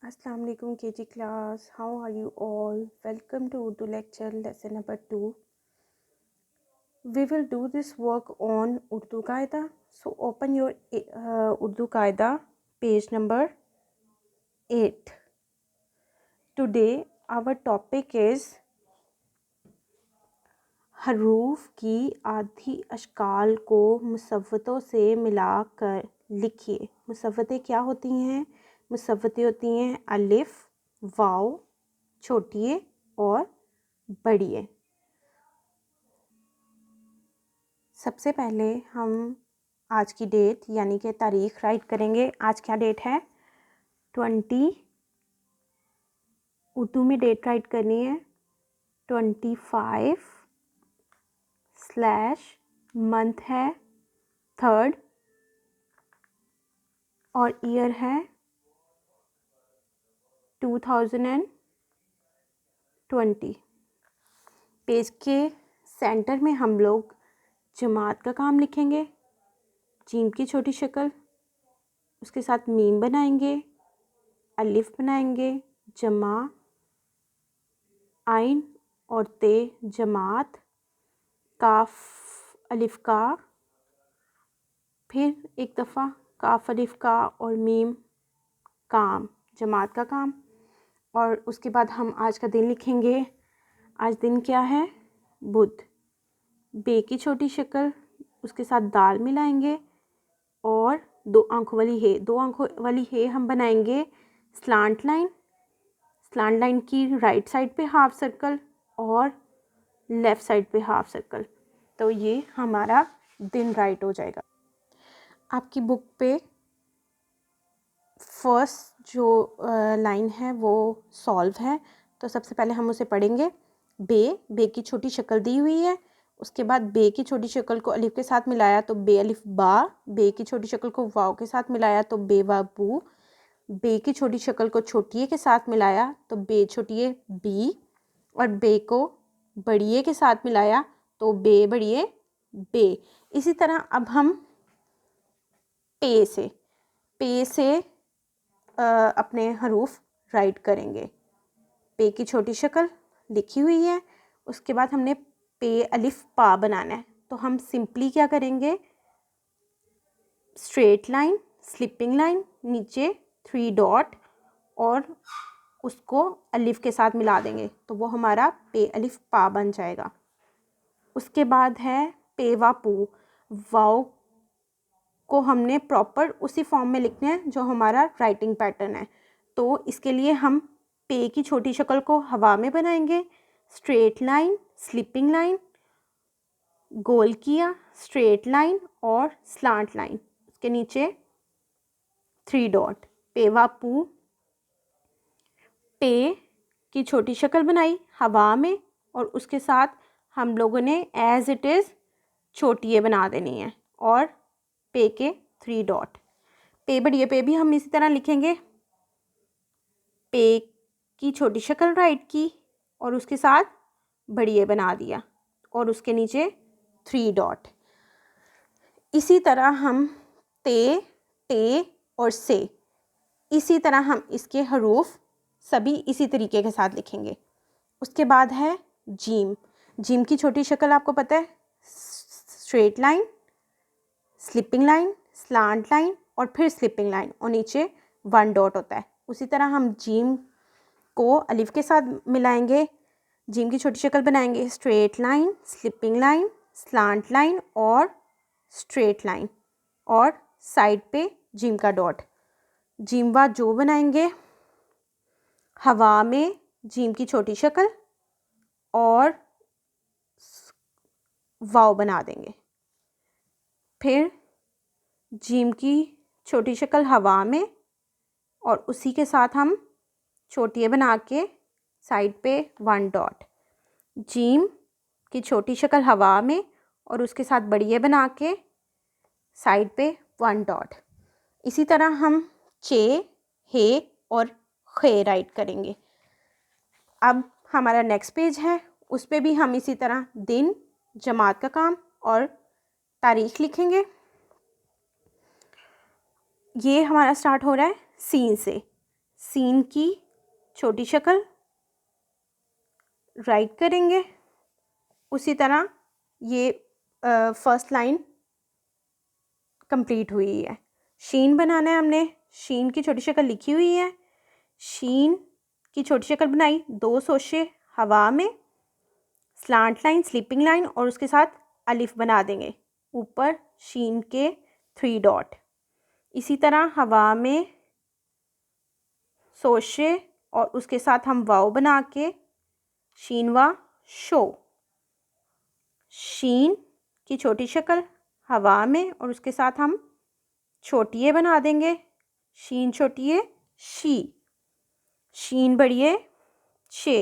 Assalamu alaikum KG class. How are you all? Welcome to Urdu lecture lesson number 2. We will do this work on Urdu Qaida. So open your Urdu Qaida page number 8. Today our topic is हरूफ की आधी अशकाल को मुसव्वतों से मिलाकर लिखिए। मुसव्वतें क्या होती हैं? मुसव्वतें होती हैं अलिफ, वाव, छोटिए और बड़िए। सबसे पहले हम आज की डेट यानी कि तारीख़ राइट करेंगे। आज क्या डेट है? 20। उर्दू में डेट राइट करनी है 25 / मंथ है 3rd और ईयर है 2020। पेज के सेंटर में हम लोग जमात का काम लिखेंगे। जीम की छोटी शक्ल, उसके साथ मीम बनाएंगे, अलिफ बनाएंगे, जमा, आइन और ते जमात, काफ अलिफ का, फिर एक दफ़ा काफ अलिफ का और मीम काम, जमात का काम। और उसके बाद हम आज का दिन लिखेंगे। आज दिन क्या है? बुध। बे की छोटी शक्ल, उसके साथ दाल मिलाएंगे और 2 आंखों वाली हे। 2 आंखों वाली हे हम बनाएंगे स्लांट लाइन। स्लांट लाइन की राइट साइड पे हाफ सर्कल और लेफ़्ट साइड पे हाफ सर्कल। तो ये हमारा दिन राइट हो जाएगा। आपकी बुक पे फर्स्ट जो लाइन है वो सॉल्व है, तो सबसे पहले हम उसे पढ़ेंगे। बे की छोटी शक्ल दी हुई है। उसके बाद बे की छोटी शक्ल को अलिफ के साथ मिलाया तो बे अलिफ बा। बे की छोटी शक्ल को वाव के साथ मिलाया तो बे वा बू। बे की छोटी शक्ल को छोटिए के साथ मिलाया तो बे छोटिए बी। और बे को बड़िए के साथ मिलाया तो बे बड़िए बे। इसी तरह अब हम पे से अपने हरूफ राइट करेंगे। पे की छोटी शक्ल लिखी हुई है। उसके बाद हमने पे अलिफ पा बनाना है, तो हम सिंपली क्या करेंगे? स्ट्रेट लाइन, स्लिपिंग लाइन, नीचे 3 डॉट और उसको अलिफ के साथ मिला देंगे तो वो हमारा पे अलिफ पा बन जाएगा। उसके बाद है पे वा पू। वाव को हमने प्रॉपर उसी फॉर्म में लिखना है जो हमारा राइटिंग पैटर्न है। तो इसके लिए हम पे की छोटी शक्ल को हवा में बनाएंगे। स्ट्रेट लाइन, स्लिपिंग लाइन, गोल किया, स्ट्रेट लाइन और स्लांट लाइन, उसके नीचे 3 डॉट। पे वा पू, पे की छोटी शक्ल बनाई हवा में और उसके साथ हम लोगों ने एज इट इज़ छोटिए बना देनी है और पे के 3 डॉट। पे बड़िए पे भी हम इसी तरह लिखेंगे। पे की छोटी शक्ल राइट की और उसके साथ बड़िए बना दिया और उसके नीचे 3 डॉट। इसी तरह हम टे और से, इसी तरह हम इसके हरूफ सभी इसी तरीके के साथ लिखेंगे। उसके बाद है जीम। जीम की छोटी शक्ल आपको पता है, straight line, slipping line, slant line और फिर स्लिपिंग लाइन और नीचे 1 डॉट होता है। उसी तरह हम जीम को अलिफ के साथ मिलाएंगे, जीम की छोटी शक्ल बनाएंगे। Straight line, slipping line, slant line और स्ट्रेट लाइन और साइड पे जीम का डॉट। जीम वा जो बनाएंगे, हवा में जीम की छोटी शक्ल और वाव बना देंगे। फिर जीम की छोटी शक्ल हवा में और उसी के साथ हम छोटिए बना के साइड पे 1 डॉट। जीम की छोटी शक्ल हवा में और उसके साथ बड़िए बना के साइड पे 1 डॉट। इसी तरह हम चे, हे और खे राइट करेंगे। अब हमारा नेक्स्ट पेज है, उस पे भी हम इसी तरह दिन, जमात का काम और तारीख लिखेंगे। ये हमारा स्टार्ट हो रहा है सीन से। सीन की छोटी शक्ल राइट करेंगे। उसी तरह ये फर्स्ट लाइन कंप्लीट हुई है। शीन बनाना है हमने, शीन की छोटी शक्ल लिखी हुई है, शीन की छोटी शक्ल बनाई, 2 सोशे हवा में, स्लांट लाइन, स्लीपिंग लाइन और उसके साथ अलिफ बना देंगे, ऊपर शीन के 3 डॉट। इसी तरह हवा में सोशे और उसके साथ हम वाव बना के शीनवा शो, शीन की छोटी शक्ल हवा में और उसके साथ हम छोटी ए बना देंगे, शीन छोटी ए शी, शीन बड़ी ए शे,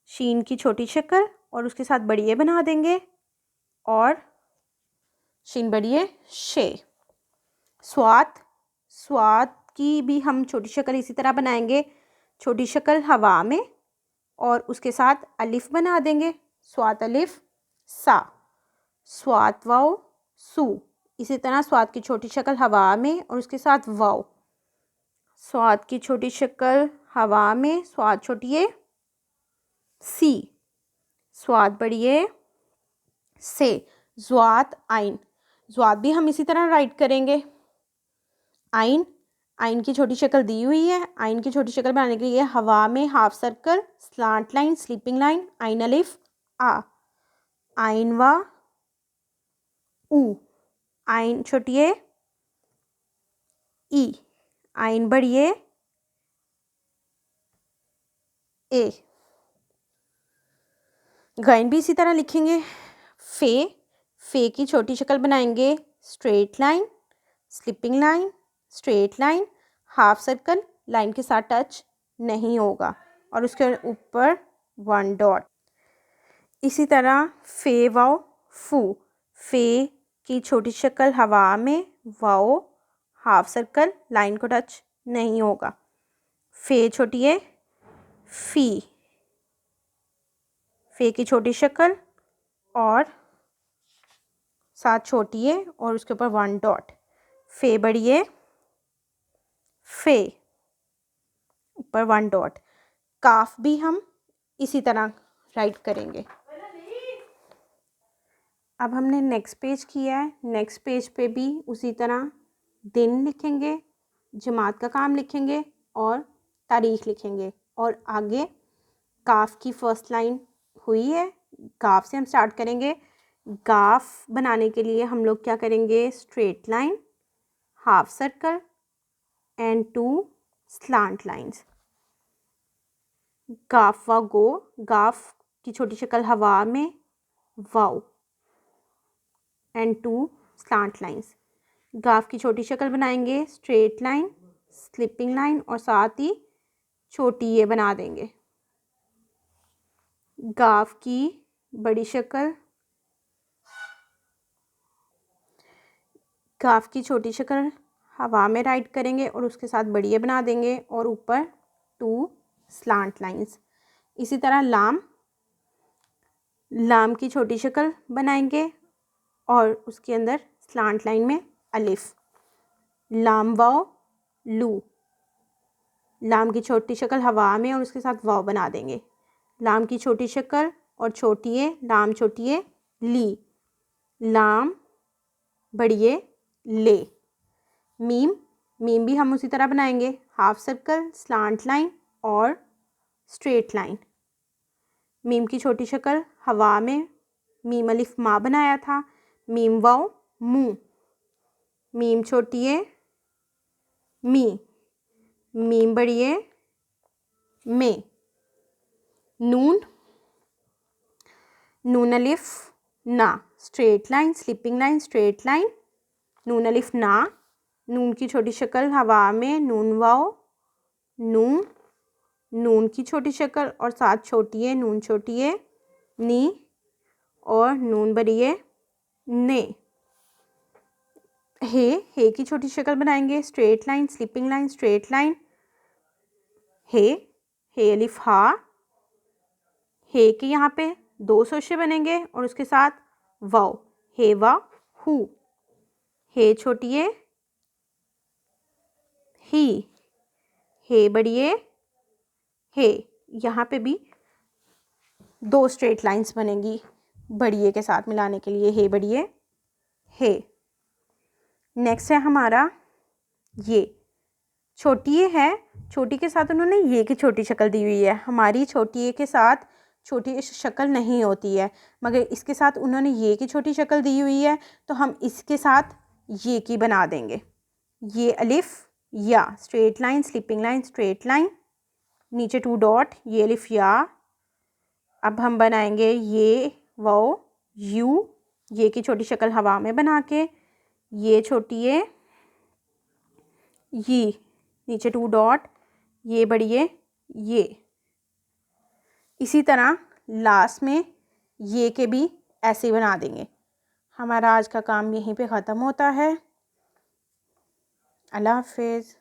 शीन की छोटी शक्ल और उसके साथ बड़ी ए बना देंगे और शीन बड़ी ए शे। स्वात, स्वात की भी हम छोटी शक्ल इसी तरह बनाएंगे, छोटी शक्ल हवा में और उसके साथ अलिफ बना देंगे, स्वात अलिफ सा, स्वात वाव सू। इसी तरह स्वात की छोटी शक्ल हवा में और उसके साथ वाव, स्वात की छोटी शक्ल हवा में, स्वात छोटी ए सी, स्वात बड़ी ए से, ज़्वात आइन, ज़्वात भी हम इसी तरह राइट करेंगे। आइन, आइन की छोटी शक्ल दी हुई है, आइन की छोटी शक्ल बनाने के लिए हवा में half circle, slant line, sleeping line, आइन अलिफ आ, आइन वा ऊ, आइन छोटी ए ई, आइन बड़ी ए। गाइन भी इसी तरह लिखेंगे। फे, फे की छोटी शक्ल बनाएंगे, straight line, slipping line, straight line, half circle, line के साथ टच नहीं होगा और उसके ऊपर 1 डॉट। इसी तरह फे वाओ फू, फे की छोटी शक्ल हवा में, वाओ हाफ सर्कल, लाइन को टच नहीं होगा, फे छोटी है फी, फे की छोटी शक्ल और साथ छोटी है और उसके ऊपर 1 डॉट, फे बड़ी है फे, ऊपर 1 डॉट। काफ भी हम इसी तरह राइट करेंगे। अब हमने नेक्स्ट पेज किया है, नेक्स्ट पेज पे भी उसी तरह दिन लिखेंगे, जमात का काम लिखेंगे और तारीख लिखेंगे और आगे काफ की फर्स्ट लाइन हुई है, काफ से हम स्टार्ट करेंगे। काफ बनाने के लिए हम लोग क्या करेंगे, straight line, half circle and 2 slant lines. गाफ व गो, गाफ की छोटी शक्ल हवा में, वाओ एंड 2 स्लांट लाइंस। गाफ की छोटी शक्ल बनाएंगे, स्ट्रेट लाइन, स्लिपिंग लाइन और साथ ही छोटी ये बना देंगे। गाफ की बड़ी शक्ल, गाफ की छोटी शक्ल हवा में राइट करेंगे और उसके साथ बड़ी बना देंगे और ऊपर 2 स्लांट लाइंस। इसी तरह लाम, लाम की छोटी शक्ल बनाएंगे और उसके अंदर स्लांट लाइन में अलिफ, लाम वाव लू, लाम की छोटी शक्ल हवा में और उसके साथ वाव बना देंगे, लाम की छोटी शक्ल और छोटी है, लाम छोटी है ली, लाम बड़ी है ले। मीम, मीम भी हम उसी तरह बनाएंगे, हाफ सर्कल, स्लांट लाइन और स्ट्रेट लाइन। मीम की छोटी शक्ल हवा में, मीम अलिफ मा बनाया था, मीम वाव मू, मीम छोटी है मी, मीम बड़ी है में। नून, नून अलिफ ना, straight line, slipping line, straight line, नून अलिफ ना, नून की छोटी शक्ल हवा में, नून वाव नू, नून की छोटी शक्ल और साथ छोटी है, नून छोटी है नी और नून बड़ी है ने। हे की छोटी शक्ल बनाएंगे, straight line, slipping line, straight line, हे अलिफ हा, हे के यहाँ पे 2 सोशे बनेंगे और उसके साथ वाव, हे वा हु, हे छोटी है ही, हे बढ़िए हे, यहाँ पे भी 2 स्ट्रेट लाइंस बनेंगी बढ़िए के साथ मिलाने के लिए, हे बढ़िए हे। नेक्स्ट है हमारा ये, छोटी ये है, छोटी के साथ उन्होंने ये की छोटी शक्ल दी हुई है। हमारी छोटी ए के साथ छोटी शक्ल नहीं होती है, मगर इसके साथ उन्होंने ये की छोटी शक्ल दी हुई है, तो हम इसके साथ ये की बना देंगे। ये अलिफ या, straight line, slipping line, straight line, नीचे 2 डॉट, ये अलिफ या। अब हम बनाएंगे ये वाओ यू, ये की छोटी शक्ल हवा में बना के, ये छोटी ए, ये नीचे 2 डॉट, ये बढ़िए ये। इसी तरह लास्ट में ये के भी ऐसे बना देंगे। हमारा आज का काम यहीं पे ख़त्म होता है। अल्लाह हाफिज़।